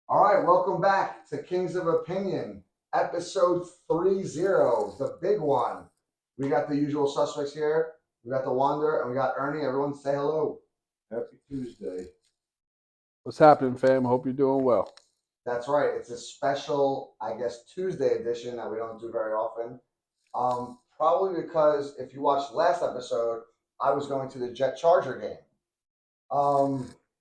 All right, welcome back to Kings of Opinion, episode 30, the big one. We got the usual suspects here. We got the Wander and we got Ernie. Everyone say hello. Happy Tuesday. What's happening, fam? Hope you're doing well. That's right. It's a special, I guess, Tuesday edition that we don't do very often. Probably because if you watched last episode, I was going to the Jet Charger game.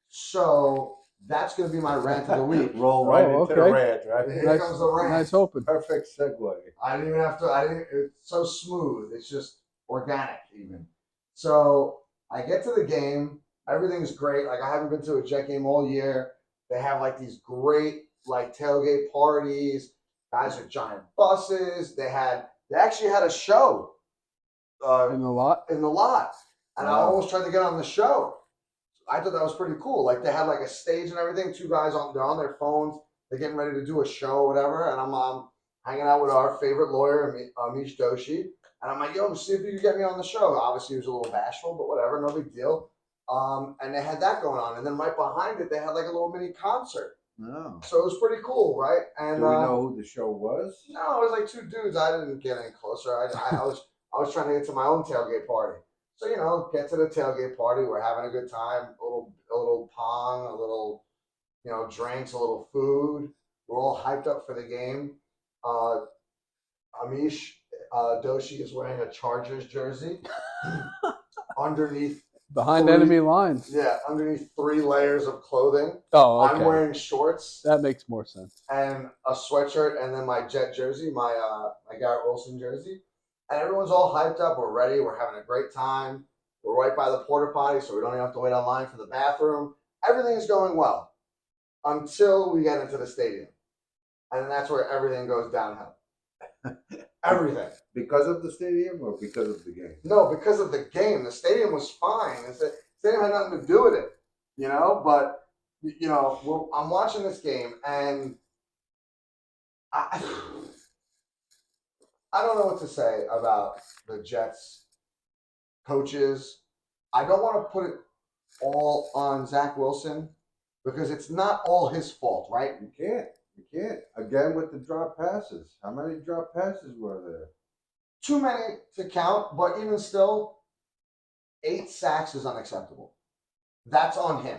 So that's going to be my rant of the week. Roll right into the okay. rant, right? Here comes the rant. Nice open. Perfect segue. I didn't even have to. I didn't. It's so smooth. It's just organic, even. So I get to the game. Everything's great. Like I haven't been to a Jet game all year. They have like these great like tailgate parties. Guys with giant buses. They actually had a show In the lot. in the lot, and I Wow. almost tried to get on the show. I thought that was pretty cool. Like they had like a stage and everything. Two guys they're on their phones. They're getting ready to do a show or whatever. And I'm hanging out with our favorite lawyer, Amish Doshi. And I'm like, yo, see if you can get me on the show. Obviously, he was a little bashful, but whatever, no big deal. And they had that going on. And then right behind it, they had like a little mini concert. No. So it was pretty cool, right? And Do we know who the show was? no, it was like two dudes. I didn't get any closer. I was trying to get to my own tailgate party. So get to the tailgate party. We're having a good time. A little pong, a little drinks, a little food. We're all hyped up for the game. Uh, Amish Doshi is wearing a Chargers jersey underneath Behind three- enemy lines. Yeah, underneath 3 layers of clothing. Oh, okay. I'm wearing shorts That makes more sense. and a sweatshirt, and then my Jet jersey, my Garrett Wilson jersey, and everyone's all hyped up. We're ready. We're having a great time. We're right by the porta potty, so we don't even have to wait online for the bathroom. Everything's going well until we get into the stadium, and then that's where everything goes downhill. Everything. Because of the stadium or because of the game? No, because of the game. The stadium was fine. The stadium had nothing to do with it, But I'm watching this game, and I don't know what to say about the Jets coaches. I don't want to put it all on Zach Wilson because it's not all his fault, right? You can't. You can't. Again with the drop passes. How many drop passes were there? Too many to count, but even still, 8 sacks is unacceptable. That's on him.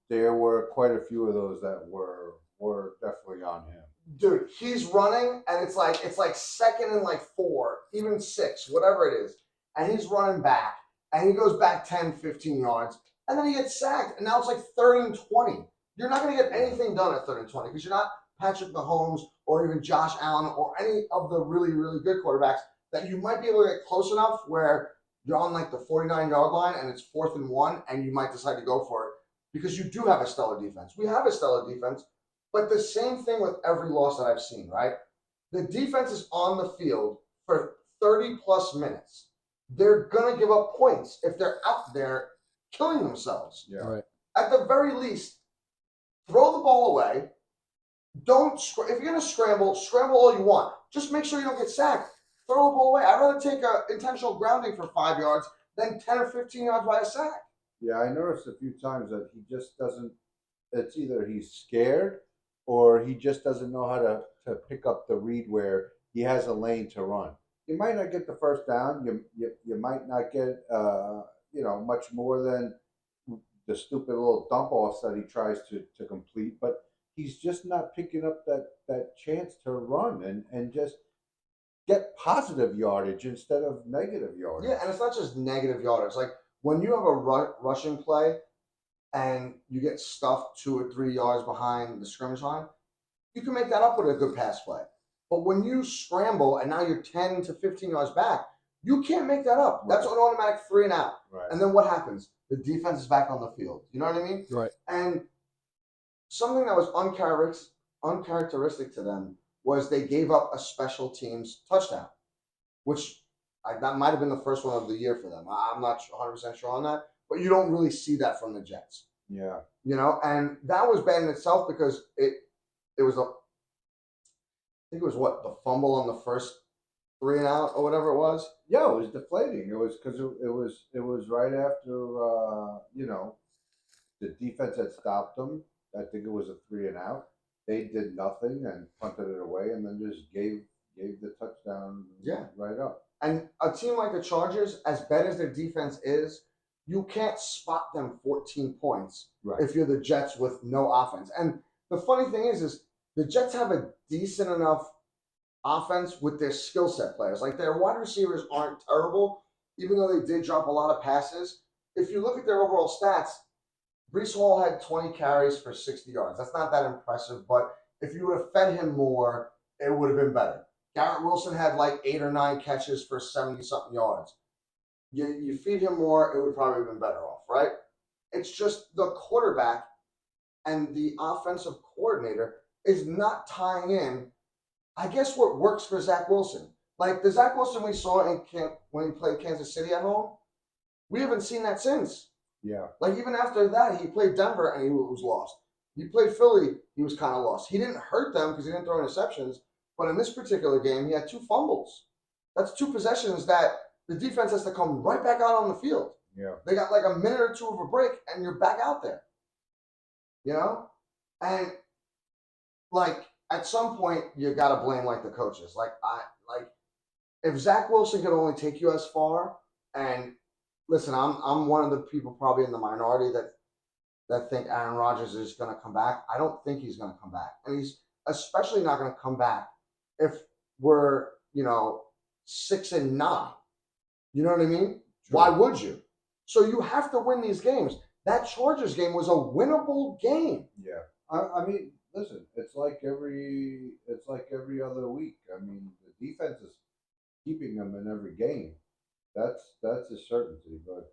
There were quite a few of those that were definitely on him. Dude, he's running and it's like second and like 4, even 6, whatever it is. And he's running back and he goes back 10, 15 yards and then he gets sacked. And now it's like 3rd and 20. You're not going to get anything done at 3rd and 20 because you're not Patrick Mahomes or even Josh Allen or any of the really, really good quarterbacks that you might be able to get close enough where you're on like the 49-yard line and it's 4th and 1 and you might decide to go for it because you do have a stellar defense. We have a stellar defense. But the same thing with every loss that I've seen, right? The defense is on the field for 30 plus minutes. They're going to give up points if they're out there killing themselves. Yeah. Right. At the very least, throw the ball away. If you're going to scramble all you want. Just make sure you don't get sacked. Throw the ball away. I'd rather take an intentional grounding for 5 yards than 10 or 15 yards by a sack. Yeah, I noticed a few times that he just doesn't. It's either he's scared or he just doesn't know how to pick up the read where he has a lane to run. You might not get the first down. You might not get much more than the stupid little dump offs that he tries to complete, but he's just not picking up that chance to run and just get positive yardage instead of negative yardage. Yeah, and it's not just negative yardage. Like when you have a rushing play and you get stuffed 2 or 3 yards behind the scrimmage line, you can make that up with a good pass play. But when you scramble and now you're 10 to 15 yards back, you can't make that up. That's an automatic 3 and out. Right. And then what happens? The defense is back on the field. You know what I mean? Right. And something that was uncharacteristic to them was they gave up a special teams touchdown, which that might have been the first one of the year for them. I'm not 100% sure on that, but you don't really see that from the Jets. Yeah. And that was bad in itself because it was I think it was the fumble on the first 3 and out or whatever it was. Yeah, it was deflating. It was because it was right after the defense had stopped them, I think it was a 3-and-out. They did nothing and punted it away, and then just gave the touchdown right up. And a team like the Chargers, as bad as their defense is, you can't spot them 14 points if you're the Jets with no offense. And the funny thing is the Jets have a decent enough offense with their skill set players. Like their wide receivers aren't terrible, even though they did drop a lot of passes. If you look at their overall stats, Brees Hall had 20 carries for 60 yards. That's not that impressive, but if you would have fed him more, it would have been better. Garrett Wilson had like 8 or 9 catches for 70-something yards. You feed him more, it would probably have been better off, right? It's just the quarterback and the offensive coordinator is not tying in, I guess, what works for Zach Wilson. Like the Zach Wilson we saw when he played Kansas City at home, we haven't seen that since. Yeah. Like even after that, he played Denver and he was lost. He played Philly, he was kind of lost. He didn't hurt them because he didn't throw interceptions, but in this particular game, he had 2 fumbles. That's 2 possessions that the defense has to come right back out on the field. Yeah. They got like a minute or 2 of a break, and you're back out there. You know? And like at some point you gotta blame like the coaches. Like if Zach Wilson could only take you as far, and listen, I'm one of the people probably in the minority that think Aaron Rodgers is gonna come back. I don't think he's gonna come back. And he's especially not gonna come back if we're, 6-9. You know what I mean? Sure. Why would you? So you have to win these games. That Chargers game was a winnable game. Yeah. I mean, listen, it's like every other week. I mean, the defense is keeping them in every game. That's a certainty. But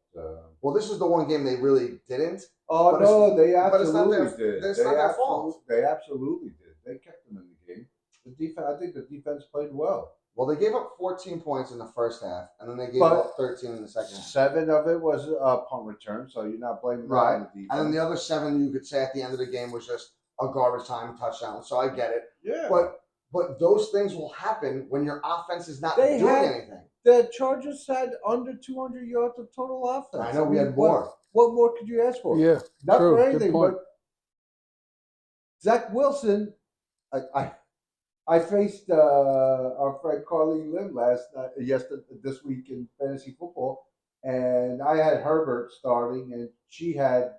well, this is the one game they really didn't. oh no, they but it's not absolutely did. It's not their fault. They absolutely did. They kept them in the game. The defense, I think, the defense played well. Well, they gave up 14 points in the first half, and then they gave up 13 in the second half. 7 of it was a punt return, so you're not blaming right. on the defense. And then the other 7 you could say at the end of the game was just a garbage time touchdown. So I get it. Yeah. But those things will happen when your offense is not doing anything. The Chargers had under 200 yards of total offense. I know we had more. What more could you ask for? Yeah, not true. for anything. Good point. But Zach Wilson, I faced our friend Carly Lim this week in fantasy football, and I had Herbert starting, and she had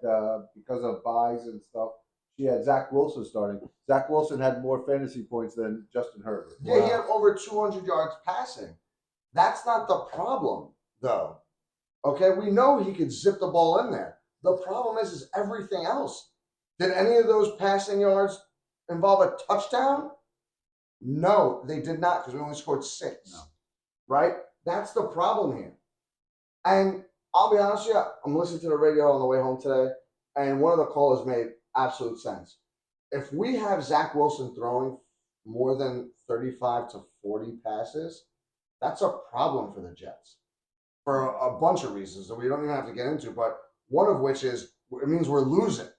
because of buys and stuff, she had Zach Wilson starting. Zach Wilson had more fantasy points than Justin Herbert. Yeah, wow. He had over 200 yards passing. That's not the problem, though. Okay, we know he could zip the ball in there. The problem is everything else. Did any of those passing yards involve a touchdown? No, they did not, because we only scored 6. No. Right? That's the problem here. And I'll be honest with you, I'm listening to the radio on the way home today, and one of the callers made absolute sense. If we have Zach Wilson throwing more than 35 to 40 passes, that's a problem for the Jets for a bunch of reasons that we don't even have to get into, but one of which is it means we're losing.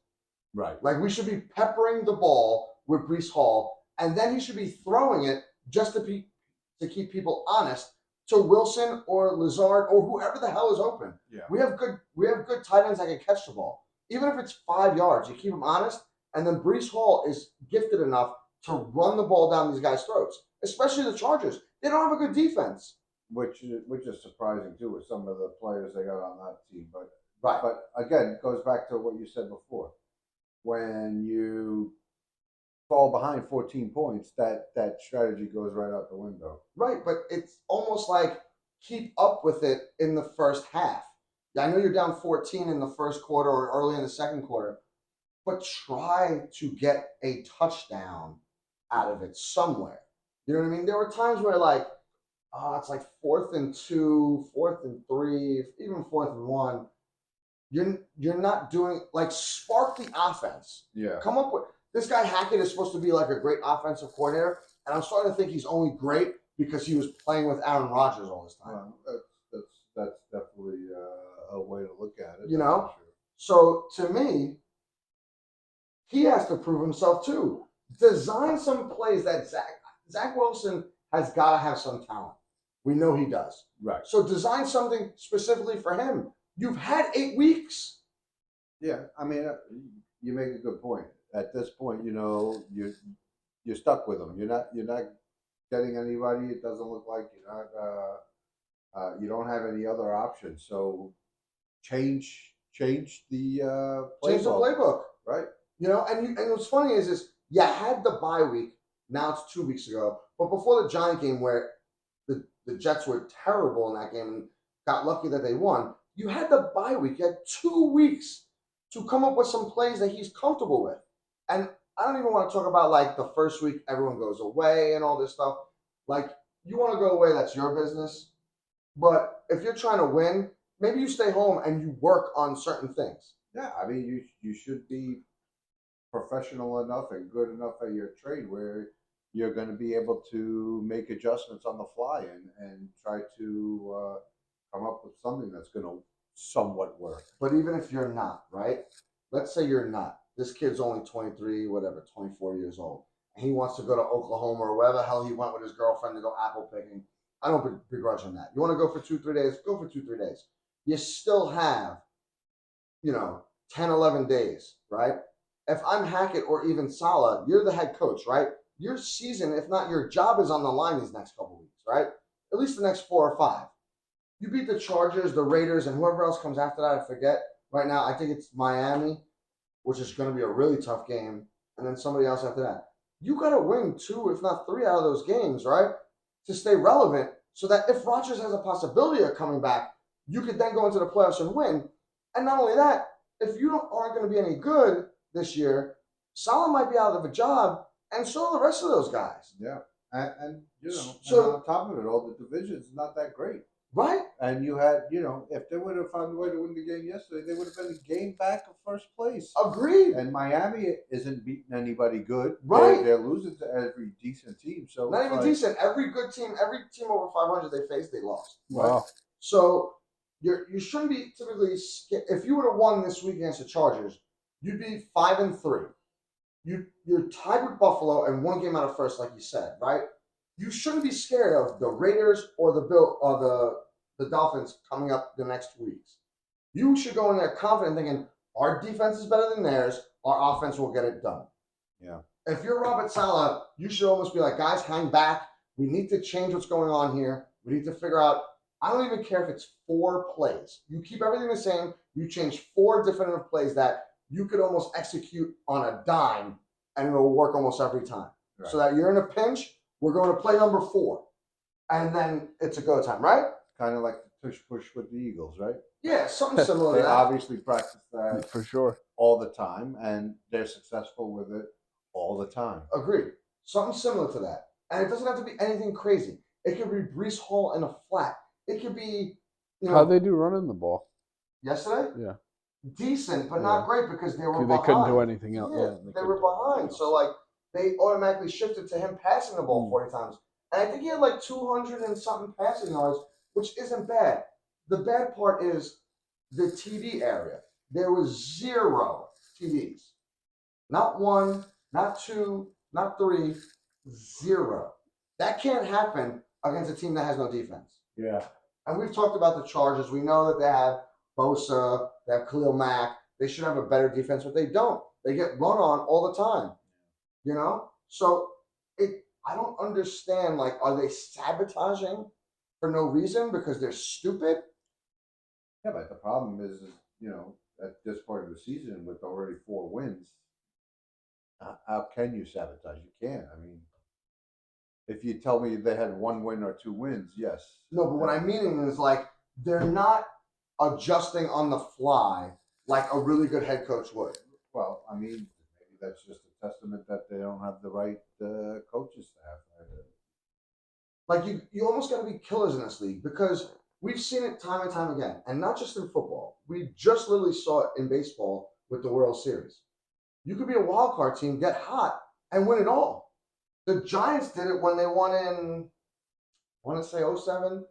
Right. Like we should be peppering the ball with Brees Hall, and then he should be throwing it just to keep people honest to Wilson or Lazard or whoever the hell is open. Yeah. We have good tight ends that can catch the ball. Even if it's 5 yards, you keep them honest, and then Brees Hall is gifted enough to run the ball down these guys' throats, especially the Chargers. They don't have a good defense. Which is surprising too with some of the players they got on that team. But right. But again, it goes back to what you said before. When you fall behind 14 points, that strategy goes right out the window. Right, but it's almost like keep up with it in the first half. I know you're down 14 in the first quarter or early in the second quarter, but try to get a touchdown out of it somewhere. You know what I mean? There were times where it's like 4th and 2, 4th and 3, even 4th and 1. You're not doing spark the offense. Yeah. Come up with this guy Hackett is supposed to be like a great offensive coordinator, and I'm starting to think he's only great because he was playing with Aaron Rodgers all this time. That's definitely a way to look at it. You know? Sure. So to me, he has to prove himself too. Design some plays that Zach Wilson has got to have some talent. We know he does. Right. So design something specifically for him. You've had 8 weeks. Yeah, I mean, you make a good point. at this point, you're stuck with them. You're not getting anybody. It doesn't look like you're not. You don't have any other options. So change the Change the playbook, playbook. right? And what's funny is you had the bye week. Now it's 2 weeks ago. But before the Giant game, where the Jets were terrible in that game and got lucky that they won, you had the bye week. You had 2 weeks to come up with some plays that he's comfortable with. And I don't even want to talk about like the first week everyone goes away and all this stuff. Like, you want to go away, that's your business. But if you're trying to win, maybe you stay home and you work on certain things. Yeah, I mean, you should be professional enough and good enough at your trade where you're going to be able to make adjustments on the fly and try to come up with something that's going to somewhat work. But even if you're not, right? Let's say you're not. This kid's only 23, whatever, 24 years old. And he wants to go to Oklahoma or wherever the hell he went with his girlfriend to go apple picking. I don't begrudge him that. You want to go for 2-3 days? Go for 2-3 days. You still have, 10, 11 days, right? If I'm Hackett or even Saleh, you're the head coach, right? Your season, if not your job, is on the line these next couple weeks, right? At least the next 4 or 5. You beat the Chargers, the Raiders, and whoever else comes after that, I forget. Right now, I think it's Miami, which is going to be a really tough game, and then somebody else after that. You got to win 2, if not 3 out of those games, right, to stay relevant so that if Rodgers has a possibility of coming back, you could then go into the playoffs and win. And not only that, if you aren't going to be any good this year, Salah might be out of a job, and so are the rest of those guys. Yeah, and So- and on top of it all, the division's not that great. Right? And you had, if they would have found a way to win the game yesterday, they would have been a game back of first place. Agreed. And Miami isn't beating anybody good. Right. They're losing to every decent team. So Not it's even like, decent. Every good team, every team over 500 they faced, they lost. Wow. So you shouldn't be typically. If you would have won this week against the Chargers, you'd be 5-3. You're tied with Buffalo and 1 game out of first, like you said, right? You shouldn't be scared of the Raiders or the Dolphins coming up the next 2 weeks. You should go in there confident, thinking our defense is better than theirs. Our offense will get it done. Yeah. If you're Robert Saleh, you should almost be like, guys, hang back. We need to change what's going on here. We need to figure out. I don't even care if it's 4 plays. You keep everything the same. You change 4 definitive plays that you could almost execute on a dime, and it'll work almost every time. Right. So that you're in a pinch, we're going to play number 4, and then it's a go time, right? kind of like the tush push with the Eagles, right? Yeah, something similar to They that. obviously practice that For sure. all the time, and they're successful with it all the time. Agreed. Something similar to that. And it doesn't have to be anything crazy. It could be Brees Hall in a flat. It could be, How'd they do running the ball? yesterday? Yeah. Decent, but not great because they were They behind. couldn't do anything else. Yeah, Yeah, they were behind. So, like, they automatically shifted to him passing the ball 40 times. And I think he had like 200 and something passing yards, which isn't bad. The bad part is the TD area. There was 0 TDs. Not 1, not 2, not 3, 0. That can't happen against a team that has no defense. Yeah. And we've talked about the Chargers. We know that they have Bosa, they have Khalil Mack. They should have a better defense, but they don't. They get run on all the time. So I don't understand. Like, are they sabotaging for no reason because they're stupid? Yeah, but the problem is at this point of the season with already 4 wins, how can you sabotage? You can't. I mean, if you tell me they had 1 win or 2 wins, yes. No, but what I mean is, like, they're not adjusting on the fly like a really good head coach would. Well, I mean, maybe that's just a testament that they don't have the right coaches to have. Like, you almost got to be killers in this league because we've seen it time and time again, and not just in football. We just literally saw it in baseball with the World Series. You could be a wild card team, get hot, and win it all. The Giants did it when they won in, I want to say 07,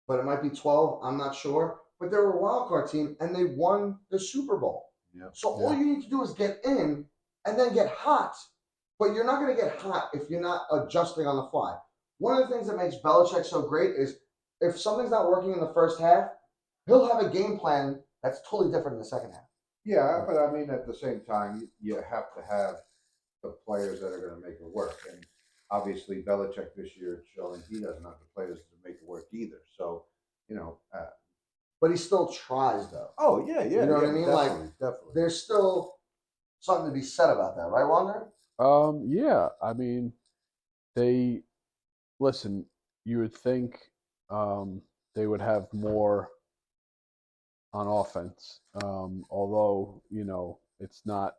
but it might be 12. I'm not sure. But they were a wild card team, and they won the Super Bowl. Yeah. So all you need to do is get in and then get hot. But you're not going to get hot if you're not adjusting on the fly. One of the things that makes Belichick so great is if something's not working in the first half, he'll have a game plan that's totally different in the second half. Yeah, but I mean, at the same time, you have to have the players that are going to make it work. And obviously, Belichick this year is showing he doesn't have the players to make it work either. So, you know, But he still tries, though. oh yeah, yeah, You know yeah, what I mean? definitely, Like, definitely. there's still something to be said about that, right, Wander? Yeah, I mean, they listen. You would think they would have more on offense, although it's not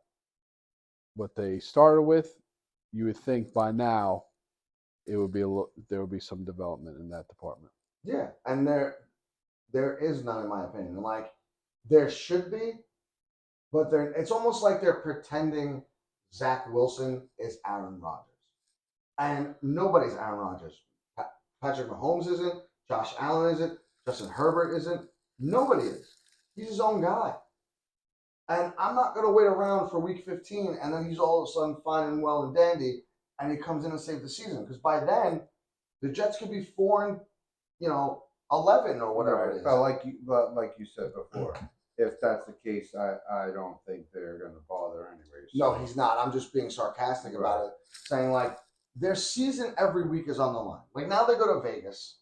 what they started with. You would think by now it would be there would be some development in that department. Yeah, and there is none, in my opinion. Like, there should be, but it's almost like they're pretending Zach Wilson is Aaron Rodgers. And nobody's Aaron Rodgers. Patrick Mahomes isn't. Josh Allen isn't. Justin Herbert isn't. Nobody is. He's his own guy. And I'm not going to wait around for week 15 and then he's all of a sudden fine and well and dandy and he comes in and saves the season. Because by then, the Jets could be 4 and, 11 or whatever it is. But like you said before, if that's the case, I don't think they're going to bother anyways. No, he's not. I'm just being sarcastic about it, saying like their season every week is on the line. Like now they go to Vegas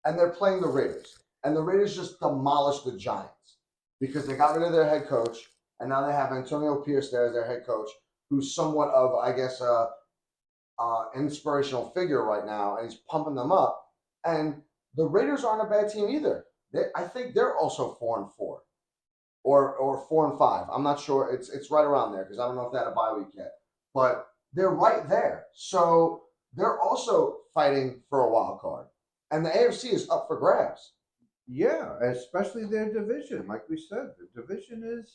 and they're playing the Raiders, and the Raiders just demolished the Giants because they got rid of their head coach, and now they have Antonio Pierce there as their head coach, who's somewhat of, I guess, inspirational figure right now, and he's pumping them up. And the Raiders aren't a bad team either. I think they're also 4-4 or 4-5. I'm not sure. It's right around there because I don't know if they had a bye week yet, but they're right there. So they're also fighting for a wild card, and the AFC is up for grabs. Yeah, especially their division. Like we said, the division is.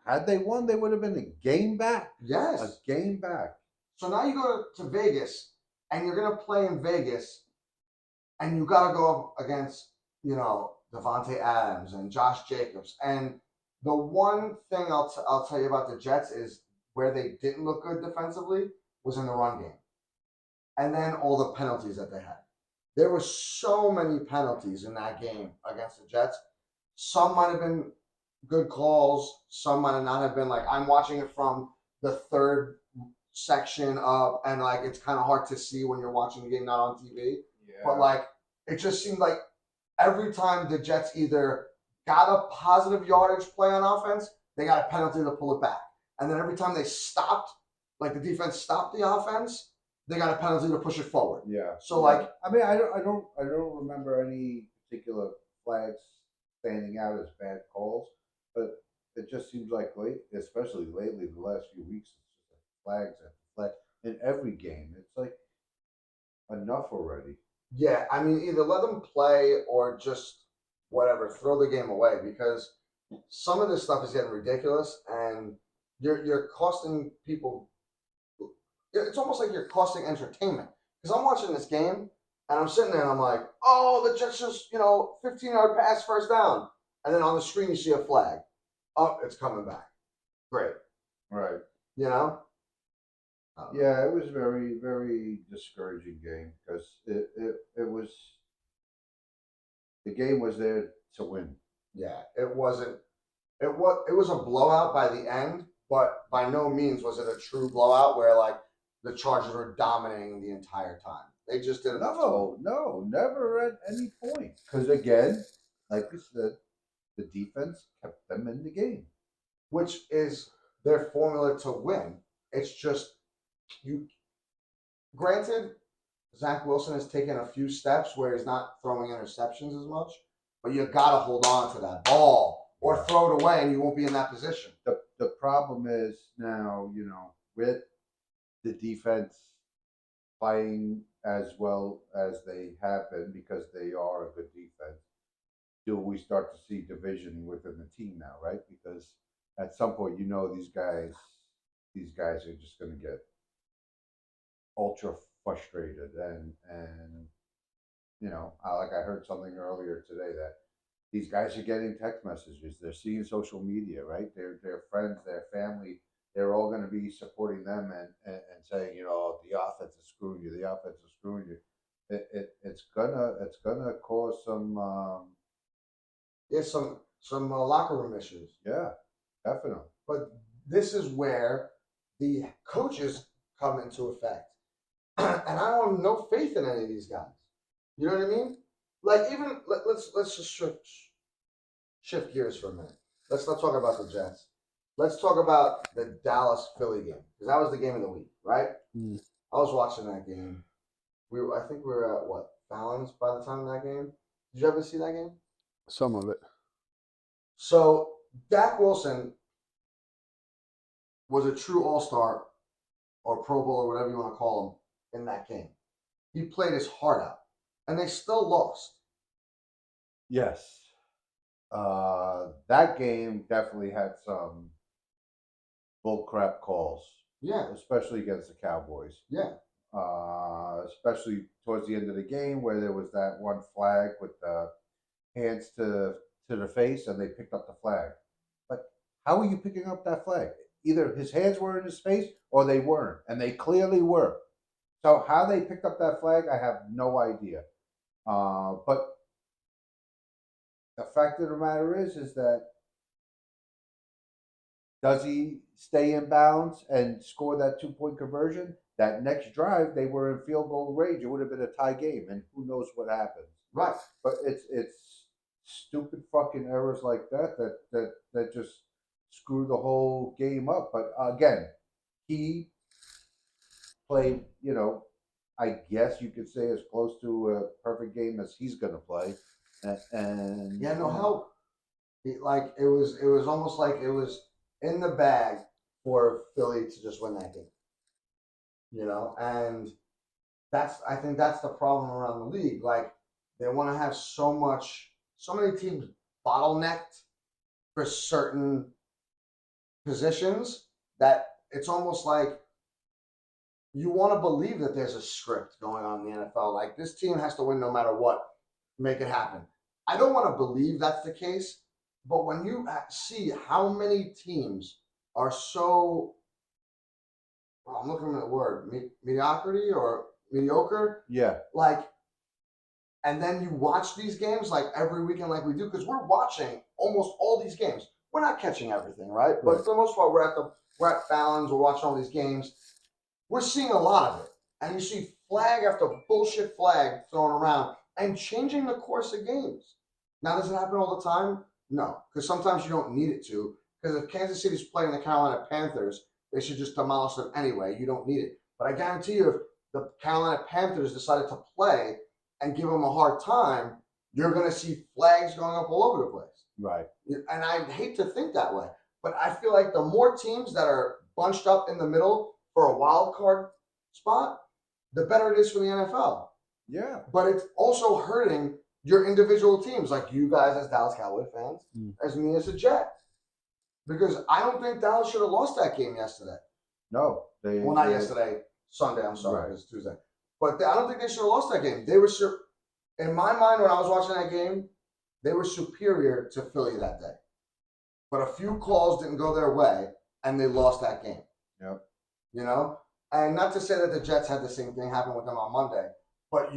Had they won, they would have been a game back. Yes, a game back. So now you go to Vegas, and you're gonna play in Vegas, and you got to go up against Devontae Adams and Josh Jacobs. And the one thing I'll tell you about the Jets is where they didn't look good defensively was in the run game, and then all the penalties that they had. There were so many penalties in that game against the Jets. Some might have been good calls. Some might not have been. Like I'm watching it from the third section up, and like it's kind of hard to see when you're watching the game not on TV. Yeah. But like it just seemed like every time the Jets either got a positive yardage play on offense, they got a penalty to pull it back. And then every time they stopped, like the defense stopped the offense, they got a penalty to push it forward. Yeah. So like I mean, I don't remember any particular flags standing out as bad calls, but it just seems like especially lately, the last few weeks, it's just like flags and flags in every game. It's like enough already. Yeah, I mean, either let them play or just whatever, throw the game away because some of this stuff is getting ridiculous, and you're costing people. It's almost like you're costing entertainment because I'm watching this game and I'm sitting there and I'm like, oh, the Jets just 15-yard pass, first down, and then on the screen you see a flag. Oh, it's coming back. Great. Right. You know. Yeah, it was very, very discouraging game because it was the game was there to win. Yeah, it wasn't. It was a blowout by the end, but by no means was it a true blowout where like the Chargers were dominating the entire time. They just did enough. No, never at any point. Because again, like we said, the defense kept them in the game, which is their formula to win. It's just you. Granted, Zach Wilson has taken a few steps where he's not throwing interceptions as much, but you got to hold on to that ball or throw it away, and you won't be in that position. The problem is now, with the defense playing as well as they have been because they are a good defense. Do we start to see division within the team now, right? Because at some point, these guys are just going to get ultra frustrated and like I heard something earlier today that these guys are getting text messages. They're seeing social media, right? Their friends, their family, they're all going to be supporting them and saying, the offense is screwing you. The offense is screwing you. It's gonna cause some. Some some locker room issues. Yeah, definitely. But this is where the coaches come into effect. And I don't have no faith in any of these guys. You know what I mean? Like even let's just shift gears for a minute. Let's not talk about the Jets. Let's talk about the Dallas Philly game because that was the game of the week, right? Mm. I was watching that game. I think we were at what Fallon's by the time of that game. Did you ever see that game? Some of it. So Dak Wilson was a true all-star or Pro Bowl or whatever you want to call him in that game. He played his heart out, and they still lost. Yes. That game definitely had some bullcrap calls. Yeah. Especially against the Cowboys. Yeah. Especially towards the end of the game where there was that one flag with the hands to the face and they picked up the flag. Like, how are you picking up that flag? Either his hands were in his face or they weren't, and they clearly were. So how they picked up that flag, I have no idea. But the fact of the matter is that does he stay in bounds and score that 2-point conversion? That next drive, they were in field goal range. It would have been a tie game, and who knows what happens. Right. But it's stupid fucking errors like that just screw the whole game up. But again, he played, I guess you could say as close to a perfect game as he's gonna play. And Yeah, no help. Like it was almost like it was in the bag for Philly to just win that game. And I think that's the problem around the league. Like they want to have so many teams bottlenecked for certain positions that it's almost like you want to believe that there's a script going on in the NFL. Like this team has to win no matter what, make it happen. I don't want to believe that's the case, but when you see how many teams are so, well, I'm looking at the word, mediocrity or mediocre. yeah, Like, and then you watch these games like every weekend, like we do, because we're watching almost all these games. We're not catching everything, right? But for the most part, we're at Fallon's, we're watching all these games. We're seeing a lot of it, and you see flag after bullshit flag thrown around and changing the course of games. Now, does it happen all the time? No, because sometimes you don't need it to. Because if Kansas City's playing the Carolina Panthers, they should just demolish them anyway. You don't need it. But I guarantee you, if the Carolina Panthers decided to play and give them a hard time, you're going to see flags going up all over the place. right. And I hate to think that way, but I feel like the more teams that are bunched up in the middle for a wild card spot, the better it is for the NFL. Yeah. But it's also hurting your individual teams, like you guys as Dallas Cowboy fans, as me as a Jet. Because I don't think Dallas should have lost that game yesterday. No. Not yesterday, Sunday, I'm sorry, Right. it was Tuesday. But I don't think they should have lost that game. They were, in my mind, when I was watching that game, they were superior to Philly that day. But a few calls didn't go their way, and they lost that game. Yep. And not to say that the Jets had the same thing happen with them on Monday, but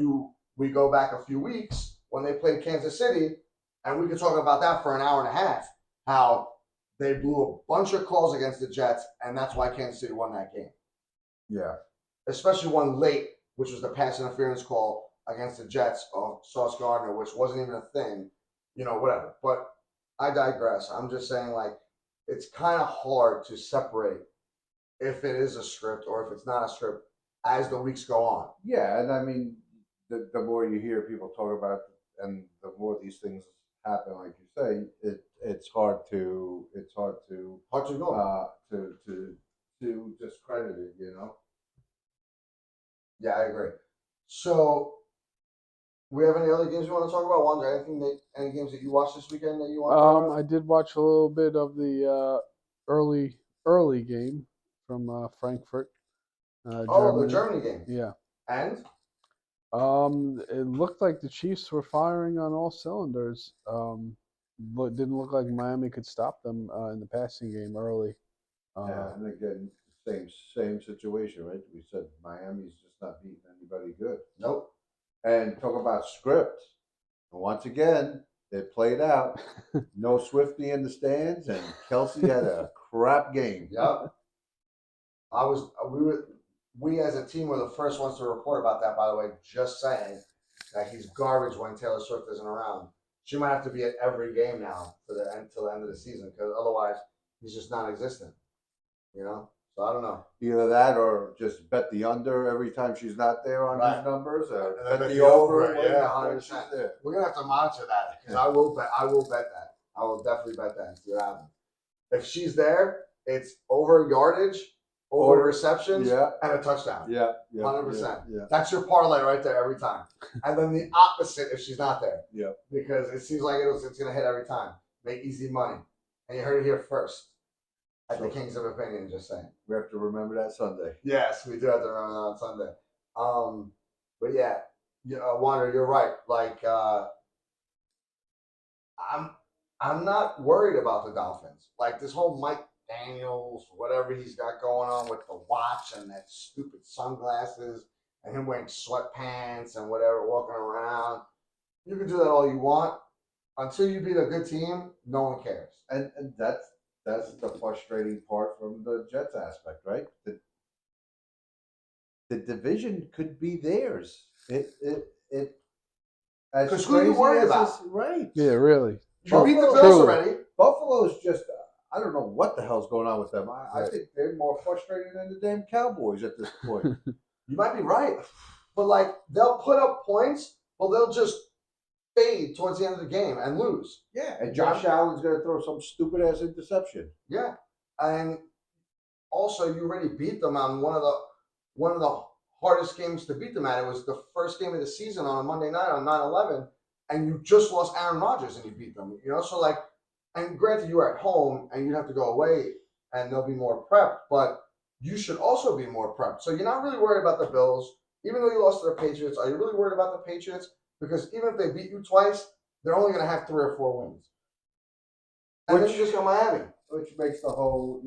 we go back a few weeks when they played Kansas City, and we could talk about that for an hour and a half, how they blew a bunch of calls against the Jets, and that's why Kansas City won that game. Yeah. Especially one late, which was the pass interference call against the Jets of Sauce Gardner, which wasn't even a thing, whatever. But I digress. I'm just saying, like, it's kind of hard to separate if it is a script or if it's not a script as the weeks go on. Yeah, and I mean, the more you hear people talk about it, and the more these things happen, like you say, it's hard to go. To discredit it, Yeah, I agree. So, we have any other games you want to talk about? Wander, any games that you watched this weekend that you want to talk about? I did watch a little bit of the early game from Frankfurt. The Germany game. Yeah. And? It looked like the Chiefs were firing on all cylinders. Didn't look like Miami could stop them in the passing game early. Yeah, and again, same situation, right? We said Miami's just not beating anybody good. Nope. And talk about script. And once again, It played out. No Swifty in the stands, and Kelsey had a crap game. Yep. We as a team were the first ones to report about that, by the way, just saying that he's garbage when Taylor Swift isn't around. She might have to be at every game now for the end till the end of the season, because otherwise he's just non-existent. You know? So I don't know. Either that or just bet the under every time she's not there on Right. his numbers, or And then bet the over. Yeah, when 100%. she's there. We're gonna have to monitor that because I will bet that. I will definitely bet that and see what happens. If she's there, it's over yardage, over receptions, Yeah, and a touchdown. yeah, 100%. Yeah. That's your parlay right there every time. And then the opposite if she's not there. Yeah. Because it seems like it's going to hit every time. Make easy money. And you heard it here first at the Kings of Opinion, just saying. We have to remember that Sunday. Yes, we do have to remember that on Sunday. But yeah, Wander, you're right. Like, I'm not worried about the Dolphins. Like this whole Mike Daniels, whatever he's got going on with the watch and that stupid sunglasses and him wearing sweatpants and whatever, walking around. You can do that all you want. Until you beat a good team, no one cares. And that's the frustrating part from the Jets aspect, right? The division could be theirs. Because who are you worried about? Right. Yeah, really. You beat the Bills Truly. already. Buffalo's just, I don't know what the hell's going on with them. I think they're more frustrating than the damn Cowboys at this point. You might be right. But, like, they'll put up points, but they'll just fade towards the end of the game and lose. Yeah, and Josh Allen's going to throw some stupid-ass interception. Yeah. And also, you already beat them on one of the hardest games to beat them at. It was the first game of the season on a Monday night on 9/11, and you just lost Aaron Rodgers and you beat them. You know, so like, and granted, you were at home and you have to go away and they'll be more prepped, but you should also be more prepped. So you're not really worried about the Bills, even though you lost to the Patriots. Are you really worried about the Patriots? Because even if they beat you twice, they're only going to have 3 or 4 wins. And then you just go Miami. Which makes the whole,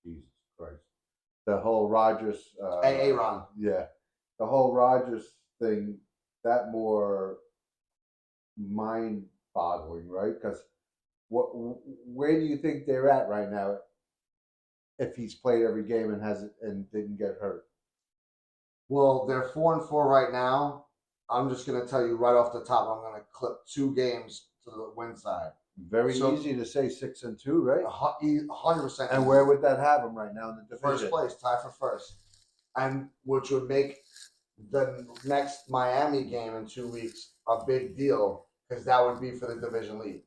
Jesus Christ. The whole Rodgers. Aaron. Yeah. The whole Rodgers thing, that more mind-boggling, right? Because where do you think they're at right now if he's played every game and didn't get hurt? Well, they're 4-4 right now. I'm just going to tell you right off the top, I'm going to clip 2 games to the win side. Very easy to say 6-2, right? 100%. And where would that have them right now in the division? First place, tie for first. And which would make the next Miami game in 2 weeks a big deal because that would be for the division lead.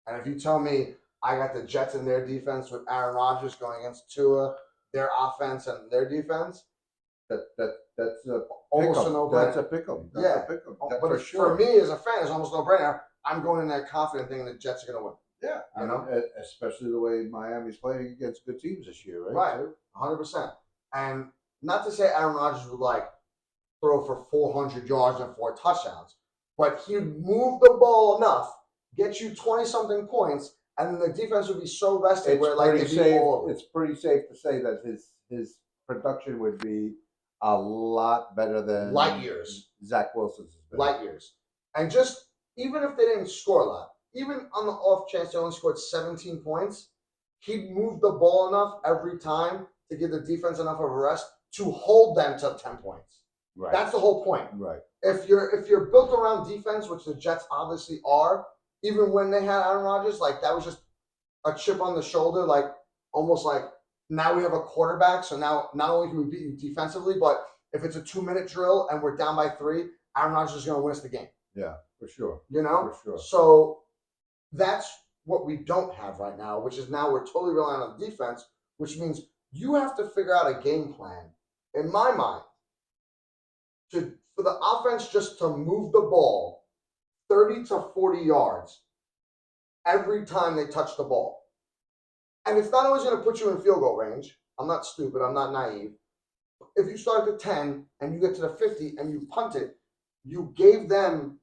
And if you tell me I got the Jets in their defense with Aaron Rodgers going against Tua, their offense and their defense, that's a almost a no-brainer. That's a pick'em. Yeah, a pick'em. but for sure. For me as a fan, it's almost no-brainer. I'm going in there confident thinking the Jets are going to win. Yeah, you know, especially the way Miami's playing against good teams this year, right? Right, 100%. And not to say Aaron Rodgers would like throw for 400 yards and 4 touchdowns, but he'd move the ball enough, get you 20-something points, and the defense would be so rested where like they'd be all over. It's pretty safe to say that his production would be a lot better than light years. Zach Wilson's. Light years. And just even if they didn't score a lot, even on the off chance they only scored 17 points, he'd move the ball enough every time to give the defense enough of a rest to hold them to 10 points. Right. That's the whole point. Right. If you're built around defense, which the Jets obviously are, even when they had Aaron Rodgers, like that was just a chip on the shoulder, like almost like now we have a quarterback, so now not only can we beat you defensively, but if it's a 2-minute drill and we're down by 3, Aaron Rodgers is going to win us the game. Yeah, for sure. You know? For sure. So that's what we don't have right now, which is now we're totally relying on defense, which means you have to figure out a game plan, in my mind, for the offense just to move the ball 30 to 40 yards every time they touch the ball. And it's not always going to put you in field goal range. I'm not stupid. I'm not naive. If you start at 10 and you get to the 50 and you punt it, you gave them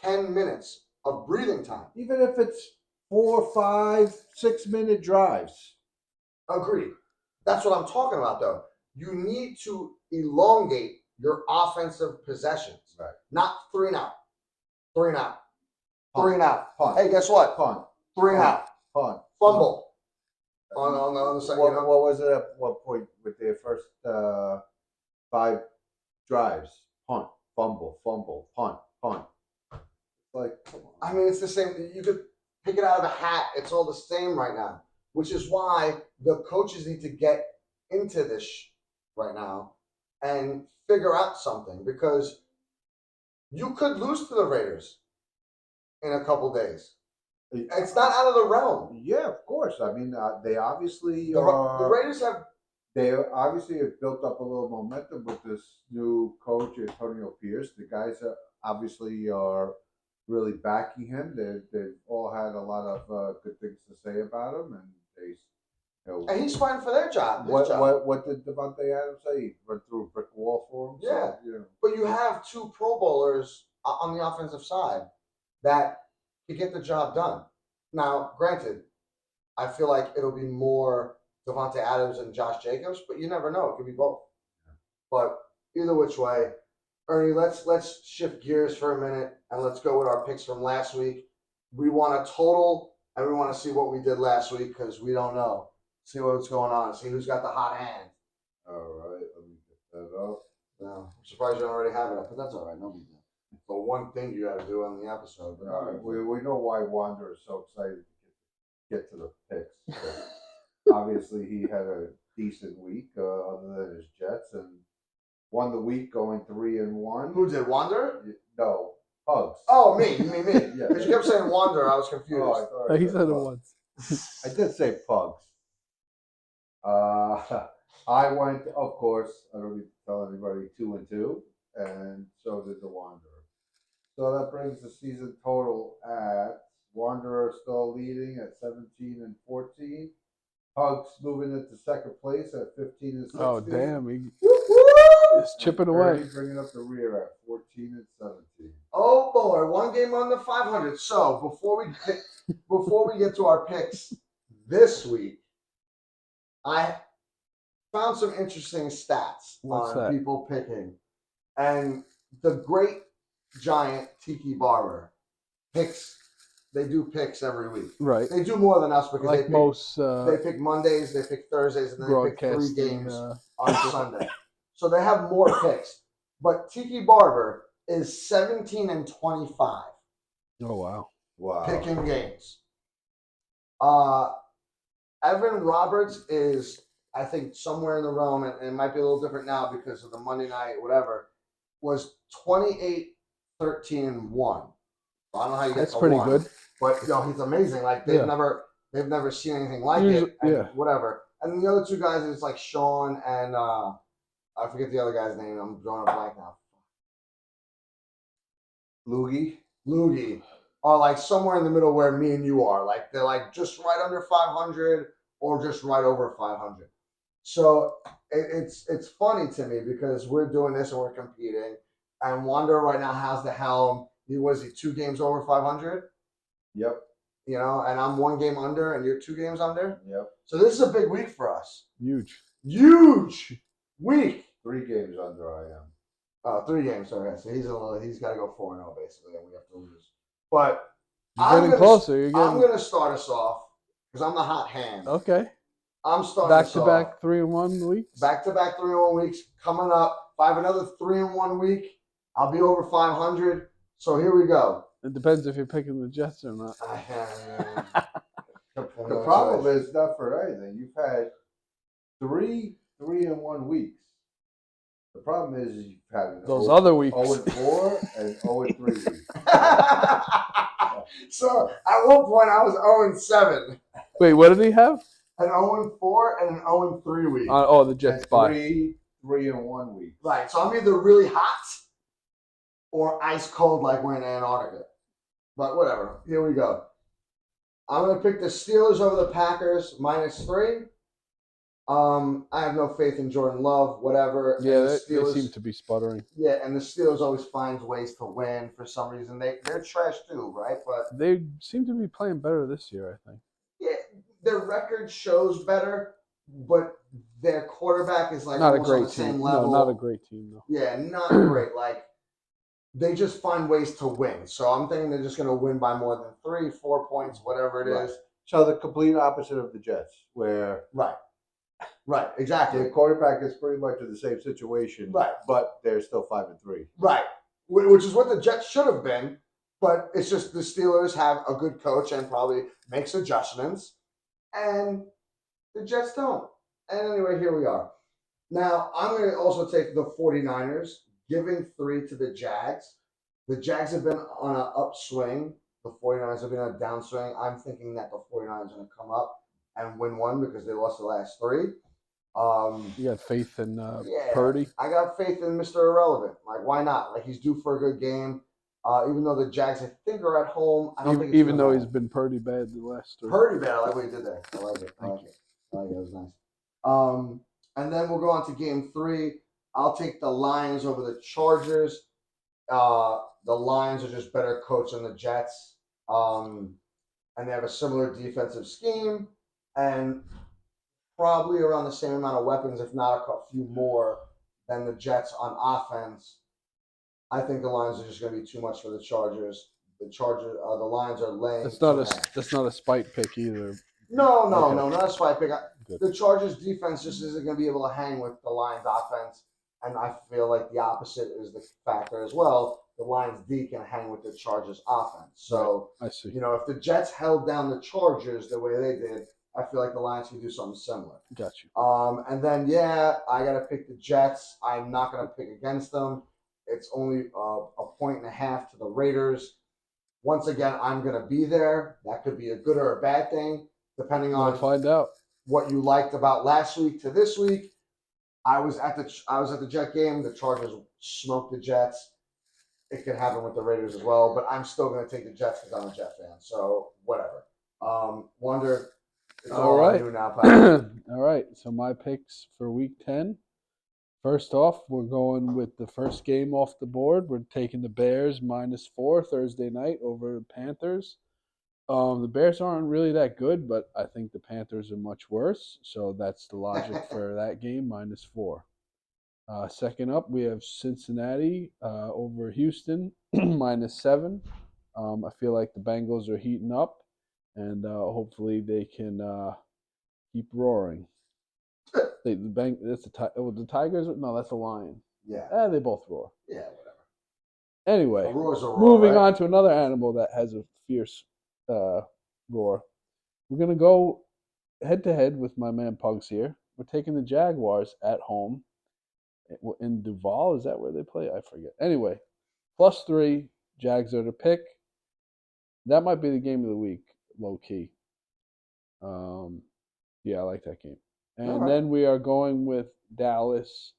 10 minutes of breathing time. Even if it's 4, 5, 6-minute drives. Agreed. That's what I'm talking about, though. You need to elongate your offensive possessions. offense. Right. Not 3 and out. 3 and out. Punt. 3 and out. Punt. Hey, guess what? Punt. 3 and Punt. out. Punt. Fumble. On the second. What was it at what point with their first 5 drives? Punt, fumble, punt. It's like, come on. I mean, it's the same. You could pick it out of a hat. It's all the same right now, which is why the coaches need to get into this right now and figure out something, because you could lose to the Raiders in a couple days. It's not out of the realm. Yeah, of course. I mean, they obviously The are. Raiders have. They obviously have built up a little momentum with this new coach, Antonio Pierce. The guys obviously are really backing him. They've all had a lot of good things to say about him, and And he's fighting for their job. What did Devontae Adams say? He went through a brick wall for him. Yeah. So, But you have 2 Pro Bowlers on the offensive side that can get the job done. Now, granted, I feel like it'll be more Devontae Adams and Josh Jacobs, but you never know. It could be both. But either which way, Ernie, let's shift gears for a minute and let's go with our picks from last week. We want a total, and we want to see what we did last week because we don't know. See what's going on. See who's got the hot hand. all right, let me get that up. No, I'm surprised you don't already have it up, but that's all right. No big deal. The one thing you got to do on the episode. But All right, we know why Wander is so excited to get to the picks. Obviously, he had a decent week, other than his Jets, and won the week going 3-1. Who did, Wander? No, Hugs. Oh, me. You mean me? Yeah. Because you kept saying Wander, I was confused. Oh, I thought He said said it Pugs. once. I did say Pugs. I went, of course, I don't need to tell anybody, 2-2, and so did the Wanderer. So that brings the season total at Wanderer still leading at 17-14. Hugs moving into second place at 15-16. Oh, damn. Woo-hoo! He's chipping And away. Ernie bringing up the rear at 14-17. Oh boy, 1 game under 500. So before we get to our picks this week, I found some interesting stats What's on that? people picking, and the great giant Tiki Barber picks. They do picks every week. Right. They do more than us because Like they pick, most they pick Mondays, they pick Thursdays, and then they pick 3 broadcasting. games on Sunday. So they have more picks. But Tiki Barber is 17-25 Oh, wow. Wow. picking games. Evan Roberts is, I think, somewhere in the realm, and it might be a little different now because of the Monday night, whatever, was 28-13-1. I don't know how you get That's to pretty 1, good. but he's amazing. Like they've Yeah. never seen anything like Usually- it, and yeah. whatever. And the other 2 guys is like Sean and I forget the other guy's name. I'm drawing a blank now. Loogie are like somewhere in the middle where me and you are. Like they're like just right under 500 or just right over 500. So it's funny to me because we're doing this and we're competing, and Wander right now has the helm. He 2 games over 500. Yep. You know, and I'm 1 game under, and you're 2 games under. Yep. So this is a big week for us. Huge. Huge week. 3 games under I am. 3 games. Sorry, so he's got to go 4-0 basically, and we have to lose. But You're getting closer. You're I'm getting going to start us off because I'm the hot hand. okay. I'm starting Back us to off. back 3-1 weeks. Back-to-back 3-1 weeks coming up. If I have another 3-1 week, I'll be over 500. So here we go. It depends if you're picking the Jets or not. The problem is not for anything. You've had 3 3-1 weeks. The problem is you've had Those other weeks. 0-4 and 0-3 weeks. So at one point I was 0-7, Wait, what did he have? an 0-4 and an 0-3 week. The Jets And bye. 3 3-1 weeks. Right. So I'm either really hot or ice cold like we're in Antarctica. But whatever. Here we go. I'm going to pick the Steelers over the Packers -3. I have no faith in Jordan Love, whatever. Yeah, And the they seem to be sputtering. Yeah, and the Steelers always finds ways to win for some reason. They're trash too, right? But They seem to be playing better this year, I think. yeah, their record shows better, but their quarterback is like Not a almost on great the same team. level. No, not a great team, though. Yeah, not great. Like they just find ways to win. So I'm thinking they're just going to win by more than 3, 4 points, whatever it Right. is. So the complete opposite of the Jets, where Right. Right. Exactly. the quarterback is pretty much in the same situation, Right. but they're still 5-3. Right. Which is what the Jets should have been, but it's just the Steelers have a good coach and probably makes adjustments, and the Jets don't. And anyway, here we are. Now, I'm going to also take the 49ers, giving 3 to the Jags. The Jags have been on an upswing. The 49ers have been on a downswing. I'm thinking that the 49ers are going to come up and win one because they lost the last 3. You got faith in Yeah, Purdy? I got faith in Mr. Irrelevant. Like, why not? Like, he's due for a good game. Even though the Jags, I think, are at home, I don't think it's Even gonna though matter. he's been Purdy bad the last 3. Purdy bad. I like what he did there. I like it. I Thank like it. I like it. It was nice. And then we'll go on to game 3. I'll take the Lions over the Chargers. The Lions are just better coached than the Jets. And they have a similar defensive scheme and probably around the same amount of weapons, if not a few more, than the Jets on offense. I think the Lions are just going to be too much for the Chargers. The Lions are laying. That's not a spite pick either. No, Okay. not a spy pick. Good. The Chargers defense just isn't going to be able to hang with the Lions offense, and I feel like the opposite is the factor as well. The Lions D can hang with the Chargers offense. So I see. if the Jets held down the Chargers the way they did, I feel like the Lions can do something similar. Got you. And then I got to pick the Jets. I'm not going to pick against them. It's only a point and a half to the Raiders. Once again, I'm going to be there. That could be a good or a bad thing, depending on We'll find out what you liked about last week to this week. I was at the Jet game. The Chargers smoked the Jets. It could happen with the Raiders as well, but I'm still going to take the Jets because I'm a Jet fan. So whatever. Wonder. It's all right. on you now, pal. All right. So my picks for Week 10. First off, we're going with the first game off the board. We're taking the Bears -4 Thursday night over the Panthers. The Bears aren't really that good, but I think the Panthers are much worse. So that's the logic for that game, -4. Second up, we have Cincinnati over Houston, -7. I feel like the Bengals are heating up, and hopefully they can keep roaring. That's the Tigers. No, that's a Lion. Yeah. They both roar. Yeah, whatever. Anyway, A roar's a roar, moving right? on to another animal that has a fierce roar. We're gonna go head to head with my man Pugs here. We're taking the Jaguars at home in Duval. Is that where they play? I forget. Anyway, +3. Jags are the pick. That might be the game of the week, low key. Yeah, I like that game. And then we are going with Dallas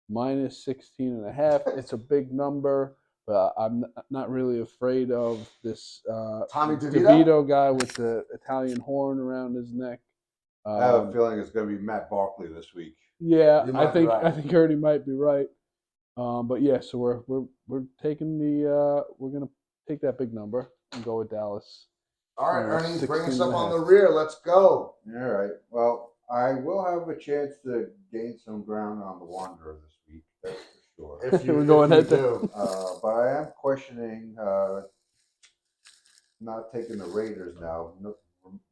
-16.5. It's a big number, but I'm not really afraid of this Tommy DeVito guy with the Italian horn around his neck. I have a feeling it's going to be Matt Barkley this week. Yeah, You might be right. I think Ernie might be right. But yeah, so we're taking we're gonna take that big number and go with Dallas. All right, Ernie, bring us up on 16.5. the rear. Let's go. All right. Well, I will have a chance to gain some ground on the Wanderer this week. That's for sure. If you, We're going if you head to- do. But I am questioning not taking the Raiders now,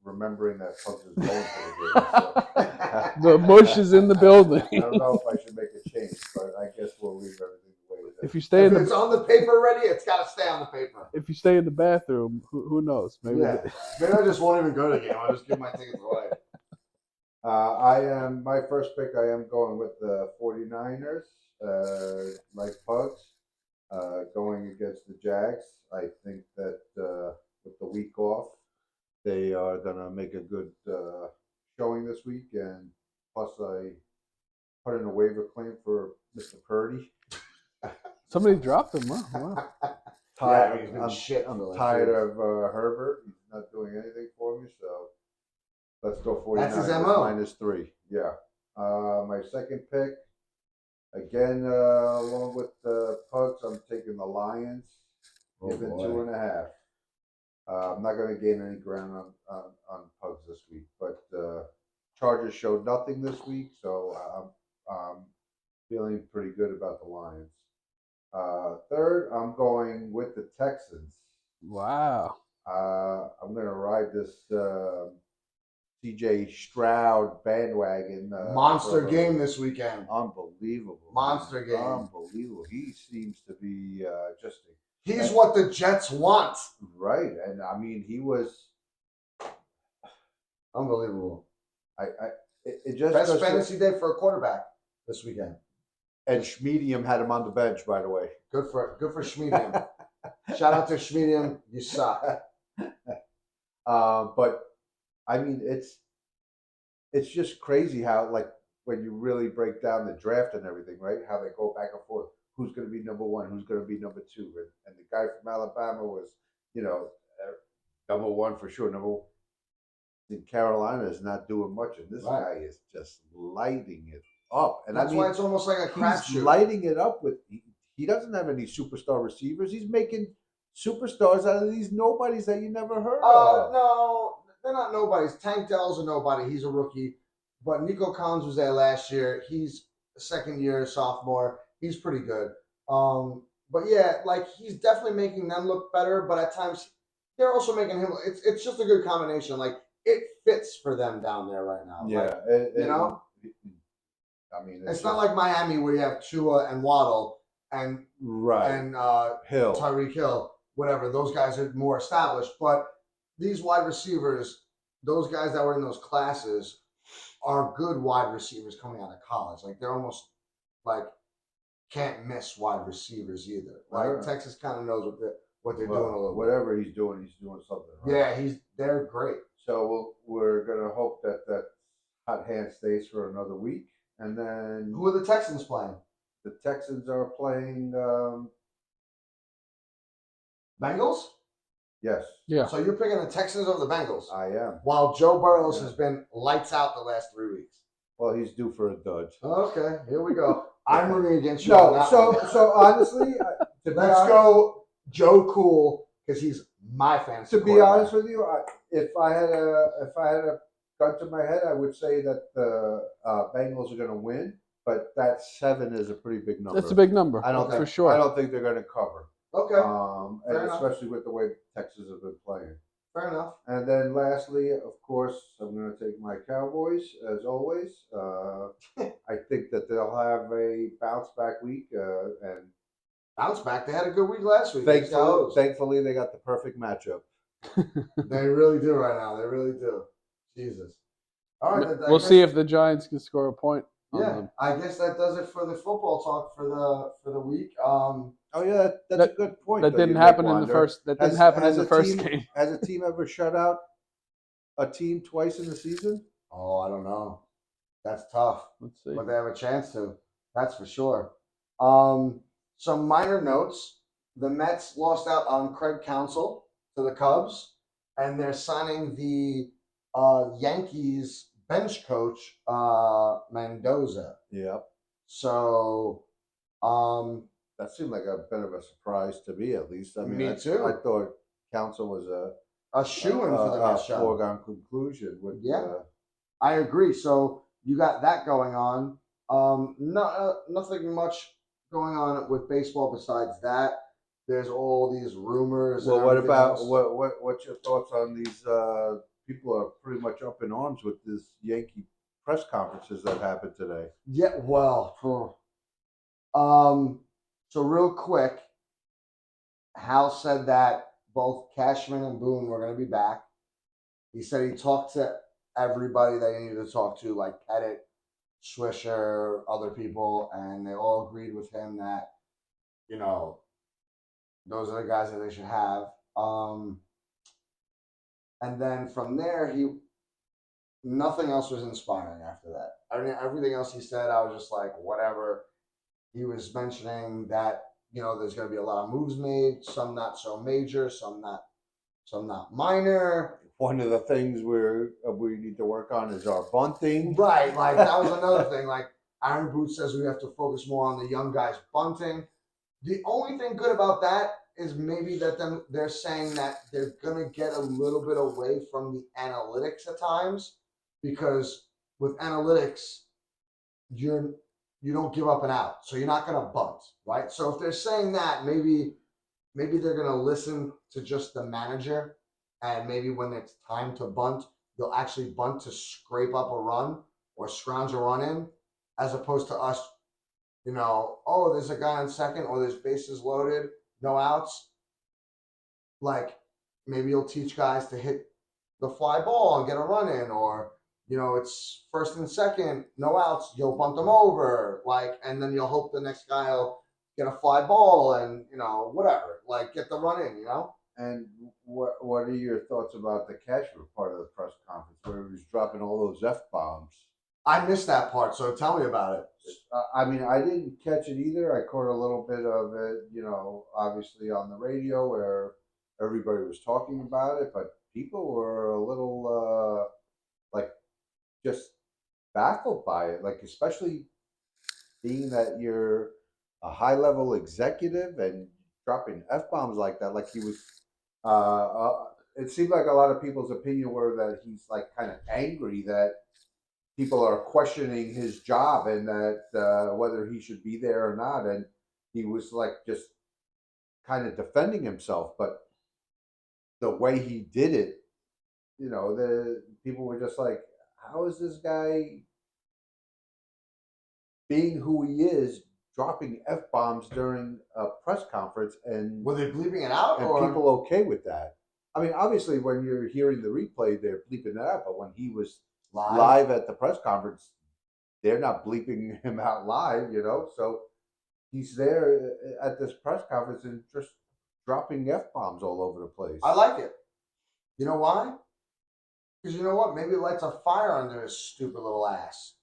remembering that Pugs is going to the Raiders. So. The bush is in the building. I don't know if I should make a change, but I guess we'll leave everything the way it is. If you stay If in it's the on the paper ready, it's got to stay on the paper. if you stay in the bathroom, who knows? Maybe Maybe I just won't even go to the game. I'll just give my tickets away. My first pick, I am going with the 49ers, like Pugs, going against the Jags. I think that with the week off, they are going to make a good showing this week. And plus, I put in a waiver claim for Mr. Purdy. somebody dropped him. Huh? Wow. He's been shit I'm for the last tired years. of Herbert. He's not doing anything for me, so let's go 49ers That's his MO. -3. Yeah. My second pick, again, along with the Pugs, I'm taking the Lions, given 2.5. I'm not going to gain any ground on Pugs this week, but Chargers showed nothing this week, so I'm feeling pretty good about the Lions. Third, I'm going with the Texans. Wow. I'm going to ride this CJ Stroud bandwagon. Monster for, game this weekend. Unbelievable. Monster man. game. Unbelievable. He seems to be just He's what the Jets want. right. And I mean, he was Unbelievable. it just Best goes to- fantasy day for a quarterback this weekend. and Schmedium had him on the bench, by the way. Good for Schmedium. Shout out to Schmedium. You suck. But I mean, it's just crazy how, like, when you really break down the draft and everything, right? How they go back and forth. Who's going to be number one? Who's going to be number two? And the guy from Alabama was, number one for sure. Number one. In Carolina is not doing much, and this guy is just lighting it up. And that's why it's almost like a he's crapshoot. lighting it up with. He doesn't have any superstar receivers. He's making superstars out of these nobodies that you never heard of. No, they're not nobodies. Tank Dell's a nobody. He's a rookie. But Nico Collins was there last year. He's a second year sophomore. He's pretty good. But yeah, like he's definitely making them look better. But at times they're also making him. It's just a good combination. Like it fits for them down there right now. Yeah, like, I mean, it's not like Miami where you have Tua and Waddle and Hill, Tyreek Hill, whatever. Those guys are more established. But these wide receivers, those guys that were in those classes, are good wide receivers coming out of college. Like they're almost like can't miss wide receivers either. Like Texas kind of knows what they're doing a little. Whatever he's doing something. Right? Yeah, they're great. So we're gonna hope that hot hand stays for another week, and then who are the Texans playing? The Texans are playing Bengals. Yes. Yeah. So you're picking the Texans over the Bengals. I am. While Joe Burrows has been lights out the last 3 weeks. Well, he's due for a dud. Okay, here we go. I'm rooting against you. No, so honestly, let's go Joe Cool because he's my fantasy. To be honest with you, if I had a gun to my head, I would say that the Bengals are going to win. But that 7 is a pretty big number. That's a big number. I don't think, for sure. I don't think they're going to cover. Okay. And especially with the way Texas have been playing. Fair enough. And then lastly, of course, I'm going to take my Cowboys as always. I think that they'll have a bounce back week and bounce back. They had a good week last week. Thankfully, they got the perfect matchup. They really do right now. They really do. Jesus. All right. We'll see if the Giants can score a point. Yeah, I guess that does it for the football talk for the week. Oh yeah, that's a good point. That didn't happen in the first. That didn't happen in the first game. Has a team ever shut out a team twice in the season? Oh, I don't know. That's tough. Let's see. But they have a chance to. That's for sure. Some minor notes. The Mets lost out on Craig Counsell to the Cubs, and they're signing the Yankees bench coach Mendoza. Yep. So that seemed like a bit of a surprise to me, at least. I mean, me too. I thought Counsell was a shoo-in for the Mets job. Foregone conclusion. I agree. So you got that going on. Nothing much going on with baseball besides that. There's all these rumors. Well, what about what's your thoughts on these? People are pretty much up in arms with this Yankee press conferences that happened today. Yeah, well, so real quick, Hal said that both Cashman and Boone were going to be back. He said he talked to everybody that he needed to talk to, like Pettit, Swisher, other people, and they all agreed with him that, those are the guys that they should have. And then from there, nothing else was inspiring after that. I mean, everything else he said, I was just like, whatever. He was mentioning that, there's going to be a lot of moves made, some not so major, some not minor. One of the things we need to work on is our bunting. Right, like that was another thing. Like Aaron Booth says we have to focus more on the young guys bunting. The only thing good about that is maybe that they're saying that they're going to get a little bit away from the analytics at times, because with analytics, you're you don't give up and out. So you're not gonna bunt, right? So if they're saying that, maybe they're gonna listen to just the manager, and maybe when it's time to bunt, they'll actually bunt to scrape up a run or scrounge a run in, as opposed to us, oh, there's a guy on second, or there's bases loaded, no outs. Like maybe you'll teach guys to hit the fly ball and get a run in, or it's first and second, no outs, you'll bunt them over, like, and then you'll hope the next guy will get a fly ball and whatever, like get the run in. And what are your thoughts about the Cashman part of the press conference where he was dropping all those f bombs? I missed that part, so tell me about it. I mean, I didn't catch it either. I caught a little bit of it, obviously on the radio where everybody was talking about it, but people were a little like just baffled by it, like especially being that you're a high level executive and dropping f bombs like that. Like he was, it seemed like a lot of people's opinion were that he's like kind of angry that people are questioning his job and that whether he should be there or not, and he was like just kind of defending himself. But the way he did it, the people were just like, "How is this guy being who he is, dropping f bombs during a press conference?" And Were they bleeping it out, and or people okay with that? I mean, obviously, when you're hearing the replay, they're bleeping it out. But when he was live at the press conference, they're not bleeping him out live, So he's there at this press conference and just dropping f bombs all over the place. I like it. You know why? Because you know what? Maybe it lights a fire under his stupid little ass.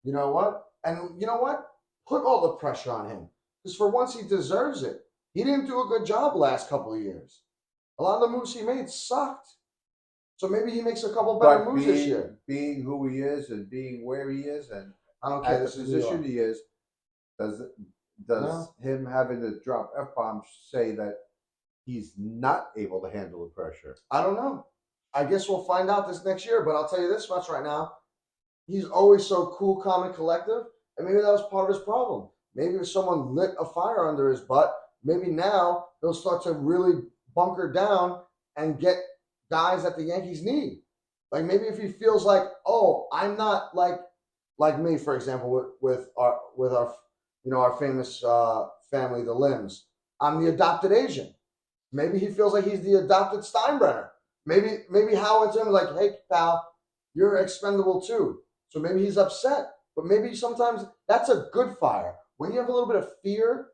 You know what? And you know what? Put all the pressure on him. Because for once, he deserves it. He didn't do a good job last couple of years. A lot of the moves he made sucked. So maybe he makes a couple better moves this year. Being who he is and being where he is and I don't care. at the position he is, does No. him having to drop f bombs say that he's not able to handle the pressure? I don't know. I guess we'll find out this next year. But I'll tell you this much right now: he's always so cool, calm, and collective. And maybe that was part of his problem. Maybe if someone lit a fire under his butt, maybe now he'll start to really bunker down and get guys that the Yankees need. Like maybe if he feels like, oh, I'm not like me, for example, with our our famous family, the Limbs. I'm the adopted Asian. Maybe he feels like he's the adopted Steinbrenner. Maybe Howard to him like, hey pal, you're expendable too. So maybe he's upset. But maybe sometimes that's a good fire. When you have a little bit of fear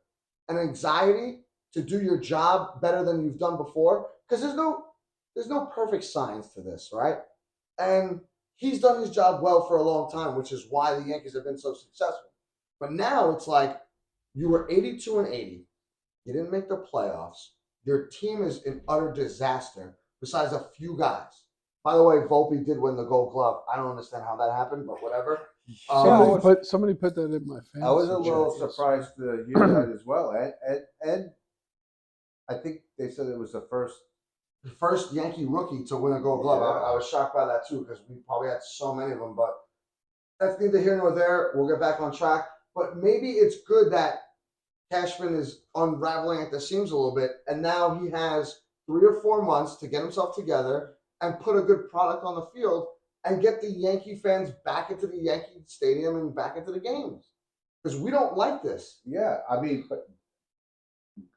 and anxiety to do your job better than you've done before, because there's no perfect science to this, right? And he's done his job well for a long time, which is why the Yankees have been so successful. But now it's like you were 82 and 80. You didn't make the playoffs. Your team is in utter disaster, besides a few guys. By the way, Volpe did win the Gold Glove. I don't understand how that happened, but whatever. Somebody put that in my fantasy. I was a little chat. surprised to hear that as well, and I think they said it was the first Yankee rookie to win a Gold Glove. I was shocked by that too because we probably had so many of them. But that's neither here nor there. We'll get back on track. But maybe it's good that Cashman is unraveling at the seams a little bit, and now he has 3 or 4 months to get himself together and put a good product on the field and get the Yankee fans back into the Yankee Stadium and back into the games. Because we don't like this. Yeah, I mean, but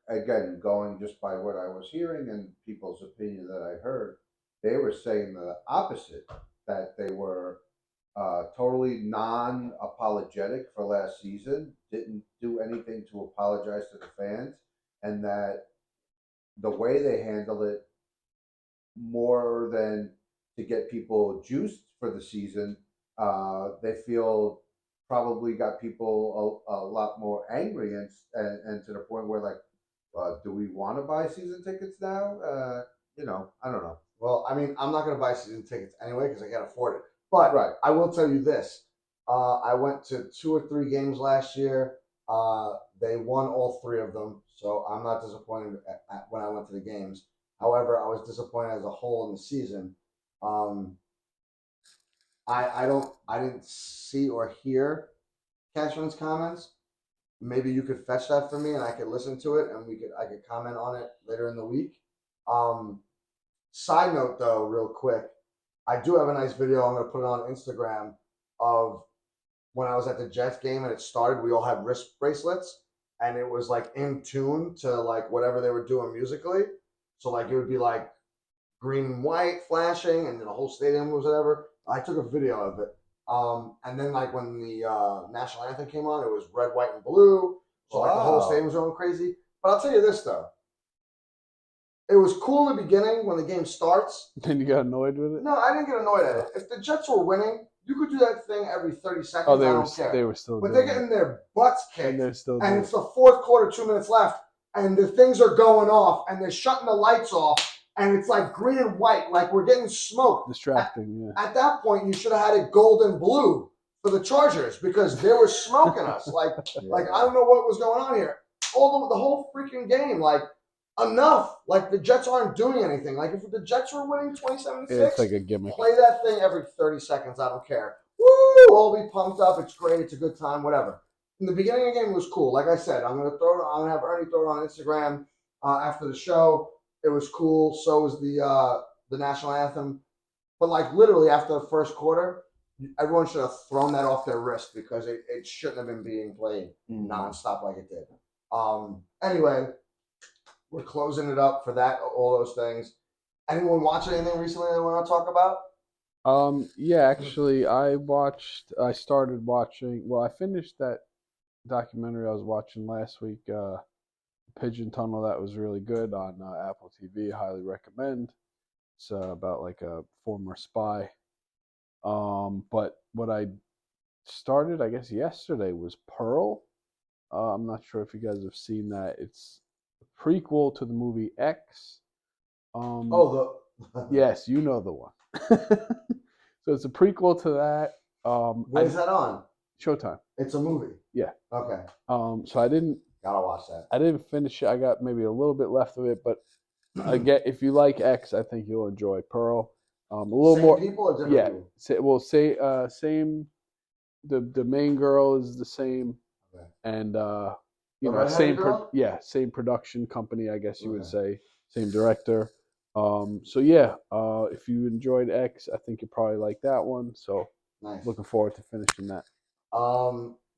again, going just by what I was hearing and people's opinion that I heard, they were saying the opposite, that they were totally non-apologetic for last season, didn't do anything to apologize to the fans, and that the way they handled it, more than to get people juiced for the season, they feel probably got people a lot more angry and to the point where like, do we want to buy season tickets now? I don't know. Well, I mean, I'm not going to buy season tickets anyway because I can't afford it. But Right. I will tell you this. I went to 2 or 3 games last year. They won all 3 of them. So I'm not disappointed when I went to the games. However, I was disappointed as a whole in the season. I didn't see or hear Cashman's comments. Maybe you could fetch that for me, and I could listen to it, and I could comment on it later in the week. Side note, though, real quick, I do have a nice video. I'm going to put it on Instagram of when I was at the Jets game and it started. We all had wrist bracelets, and it was like in tune to like whatever they were doing musically. So like it would be like green and white flashing, and then the whole stadium was whatever. I took a video of it. And then like when the national anthem came on, it was red, white, and blue. So like the whole stadium was going crazy. But I'll tell you this though. It was cool in the beginning when the game starts. Then you got annoyed with it? No, I didn't get annoyed at it. If the Jets were winning, you could do that thing every 30 seconds. Oh, I don't care. They were still but doing they're getting their butts kicked. And they're still and doing it's the fourth quarter, 2 minutes left, and the things are going off, and they're shutting the lights off, and it's like green and white, like we're getting smoked. Distracting, yeah. At that point, you should have had it gold and blue for the Chargers because they were smoking us. Like I don't know what was going on here. The whole freaking game, like, enough. Like, the Jets aren't doing anything. Like, if the Jets were winning 27-6, it's like a gimmick. Play that thing every 30 seconds. I don't care. Woo! All be pumped up. It's great. It's a good time. Whatever. In the beginning of the game, it was cool. Like I said, I'm gonna have Ernie throw it on Instagram after the show. It was cool. So was the national anthem. But like literally after the first quarter, everyone should have thrown that off their wrist because it shouldn't have been being played nonstop like it did. Anyway, we're closing it up for that. All those things. Anyone watch anything recently they want to talk about? Yeah, actually, I started watching. Well, I finished that documentary I was watching last week, Pigeon Tunnel. That was really good on Apple TV. Highly recommend. It's about like a former spy. But what I started, I guess, yesterday was Pearl. I'm not sure if you guys have seen that. It's a prequel to the movie X. Yes, you know the one. So it's a prequel to that. Where's that on? Showtime. It's a movie. Yeah. Okay. So I didn't. Gotta watch that. I didn't finish it. I got maybe a little bit left of it, but if you like X, I think you'll enjoy Pearl. A little Same more people or different people? Same. The main girl is the same, okay. And same same production company, I guess you would say, same director. So yeah, if you enjoyed X, I think you probably like that one. So nice. Looking forward to finishing that.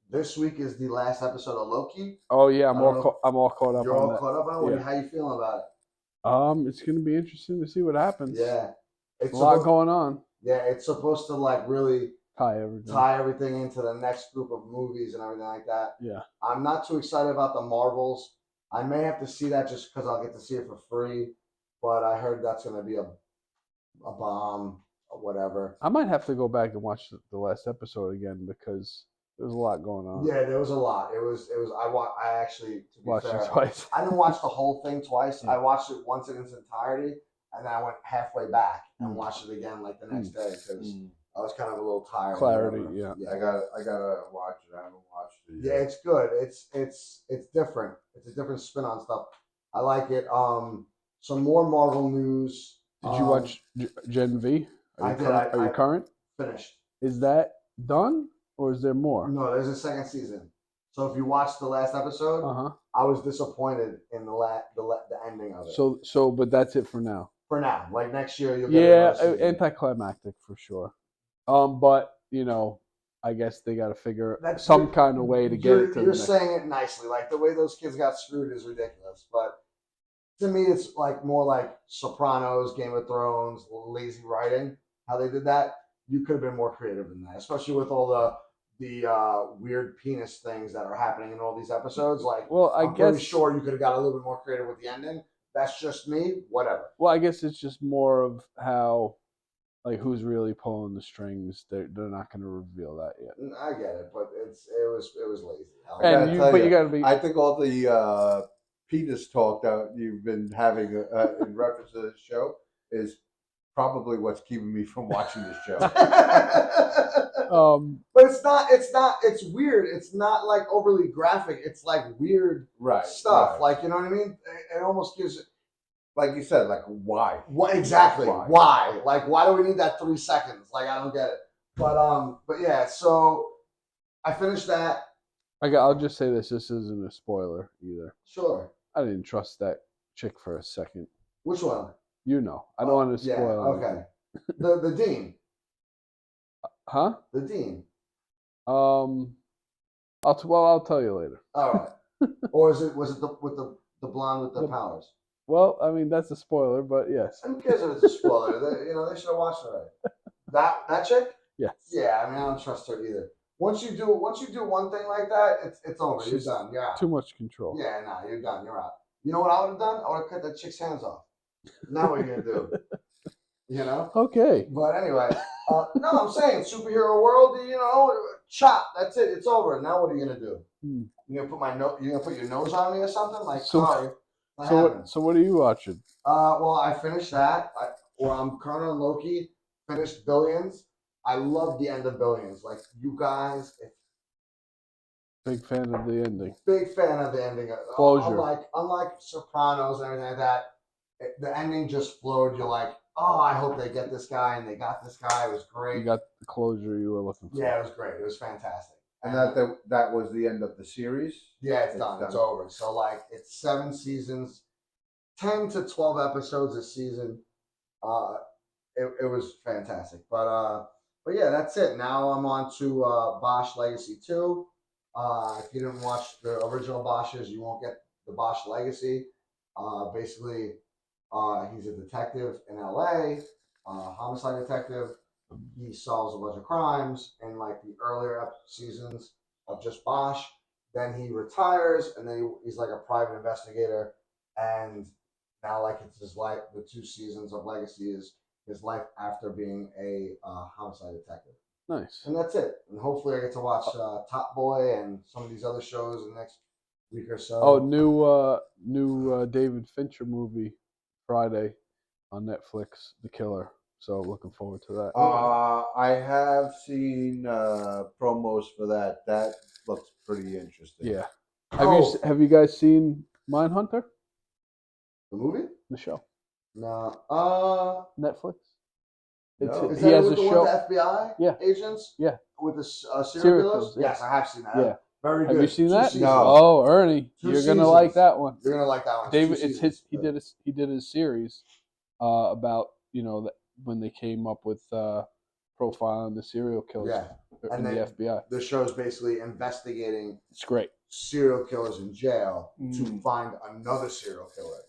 This week is the last episode of Loki. Oh yeah, I'm all caught up. You're on all that. caught up on it. Yeah. How you feeling about it? It's gonna be interesting to see what happens. Yeah, it's a lot going on. Yeah, it's supposed to like really tie everything into the next group of movies and everything like that. Yeah, I'm not too excited about the Marvels. I may have to see that just because I'll get to see it for free. But I heard that's gonna be a bomb or whatever. I might have to go back and watch the last episode again because there was a lot going on. Yeah, there was a lot. It was. I actually, to be watched fair, it twice. I didn't watch the whole thing twice. Yeah. I watched it once in its entirety, and then I went halfway back and watched it again like the next day because I was kind of a little tired. Clarity, yeah. I gotta watch it. I haven't watched it yet. Yeah, it's good. It's different. It's a different spin on stuff. I like it. Some more Marvel news. Did you watch Gen V? I did. Are you current? Finished. Is that done? Or is there more? No, there's a second season. So if you watched the last episode, I was disappointed in the ending of it. So, but that's it for now. For now, like next year, you'll get anticlimactic for sure. But I guess they got to figure some kind of way to get it to. You're saying it nicely, like the way those kids got screwed is ridiculous. But to me, it's like more like Sopranos, Game of Thrones, lazy writing. How they did that, you could have been more creative than that, especially with all the weird penis things that are happening in all these episodes. Like, well, I'm pretty sure you could have got a little bit more creative with the ending. That's just me. Whatever. Well, I guess it's just more of how, like, who's really pulling the strings. They're not going to reveal that yet. I get it, but it was lazy. You got to be. I think all the penis talk that you've been having in reference to this show is probably what's keeping me from watching this show. But it's weird. It's not like overly graphic. It's like weird stuff. Right. Like, you know what I mean? It almost gives it, like you said, like why? What exactly? Why? Like, why do we need that 3 seconds? Like, I don't get it. But yeah, so I finished that. I'll just say this. This isn't a spoiler either. Sure. I didn't trust that chick for a second. Which one? You know. I don't want to Yeah. spoil Okay. anything. The dean. Huh? The dean. I'll tell you later. All right. Or was it the blonde with the powers? Well, I mean that's a spoiler, but yes. Who cares if it's a spoiler? They should have watched it already. That chick? Yes. Yeah, I mean I don't trust her either. Once you do one thing like that, it's over. You're She's done. You're out. Too much control. Yeah, nah, you're done. You're out. You know what I would have done? I would have cut that chick's hands off. Now what are you gonna do? You know? Okay. But anyway, no, I'm saying superhero world. Chop. That's it. It's over. Now what are you gonna do? You gonna put your nose on me or something? Like sorry. So what are you watching? Well, I finished that. I'm currently on Loki. Finished Billions. I love the end of Billions. Like you guys, Big fan of the ending. big fan of the ending. Closure. Unlike Sopranos and everything like that, the ending just flowed. You're like, oh, I hope they get this guy, and they got this guy. It was great. You got the closure you were looking for. Yeah, it was great. It was fantastic. And that was the end of the series? Yeah, it's done. It's over. So like it's 7 seasons, 10 to 12 episodes a season. It was fantastic. But yeah, that's it. Now I'm on to Bosch Legacy 2. If you didn't watch the original Bosches, you won't get the Bosch Legacy. Basically, he's a detective in LA, homicide detective. He solves a bunch of crimes in like the earlier seasons of just Bosch. Then he retires, and then he's like a private investigator. And now, like it's his life. The 2 seasons of Legacy is his life after being a homicide detective. Nice. And that's it. And hopefully, I get to watch Top Boy and some of these other shows in the next week or so. Oh, new David Fincher movie Friday on Netflix, The Killer. So looking forward to that. I have seen promos for that. That looks pretty interesting. Yeah. Have you guys seen Mindhunter? The movie? The show. No. Netflix. No. Is He that has a with the show. one with the FBI agents? Yeah. With the serial Serial killers? killers, yeah. Yes, I have seen that. Yeah. Very good. Have you seen 2 that? seasons. No. Oh, Ernie, 2 you're gonna like that one. You're gonna like that one. David, 2 it's his. seasons. He did his series about when they came up with profiling the serial killers in the FBI. The show's basically investigating. It's great. Serial killers in jail to find another serial killer.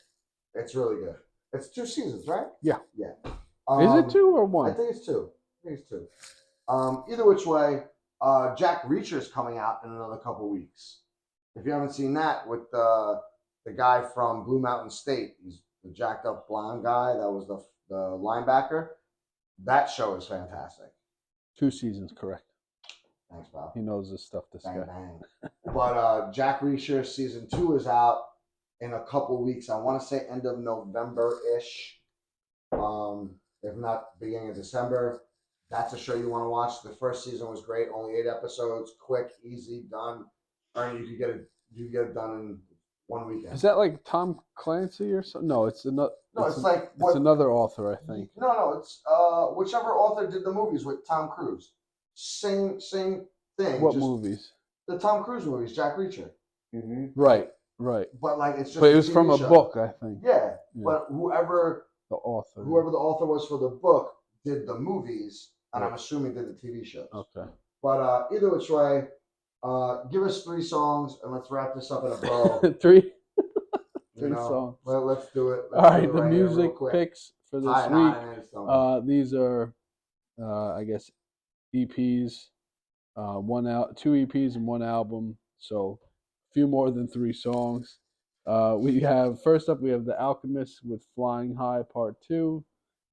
It's really good. It's 2 seasons, right? Yeah. Yeah. Is it 2 or 1? I think it's 2. Either which way, Jack Reacher's coming out in another couple weeks. If you haven't seen that, with the guy from Blue Mountain State, he's the jacked up blonde guy that was the linebacker. That show is fantastic. 2 seasons, correct. Thanks, Bob. He knows this stuff. This Bang, guy. bang. But Jack Reacher season 2 is out in a couple weeks. I want to say end of November-ish. If not beginning of December. That's a show you want to watch. The first season was great. Only 8 episodes. Quick, easy, done. Ernie, you could get it done in 1 weekend. Is that like Tom Clancy or something? No, it's another. No, it's another author, I think. No, it's whichever author did the movies with Tom Cruise. Same thing. What movies? The Tom Cruise movies, Jack Reacher. Mm-hmm. Right. But like it's just. But it was from a show. book, I think. Yeah, but whoever the author was for the book did the movies, and I'm assuming did the TV shows. Okay. But either which way, give us 3 songs and let's wrap this up in a bow. 3 songs. Well, let's do it. All right, the music picks for this week. These are, I guess, EPs. 2 EPs and 1 album. So, a few more than 3 songs. First up, we have The Alchemist with Flying High Part 2.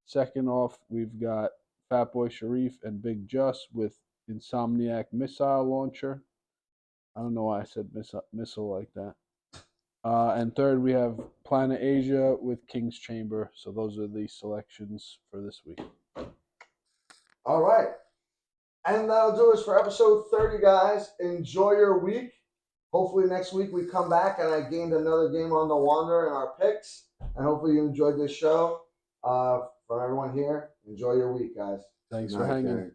Second off, we've got Fatboy Sharif and Big Just with Insomniac Missile Launcher. I don't know why I said missile like that. And third, we have Planet Asia with King's Chamber. So those are the selections for this week. All right. And that'll do us for episode 30, guys. Enjoy your week. Hopefully next week we come back and I gained another game on the Wander in our picks. And hopefully you enjoyed this show. From everyone here, enjoy your week, guys. Thanks for hanging.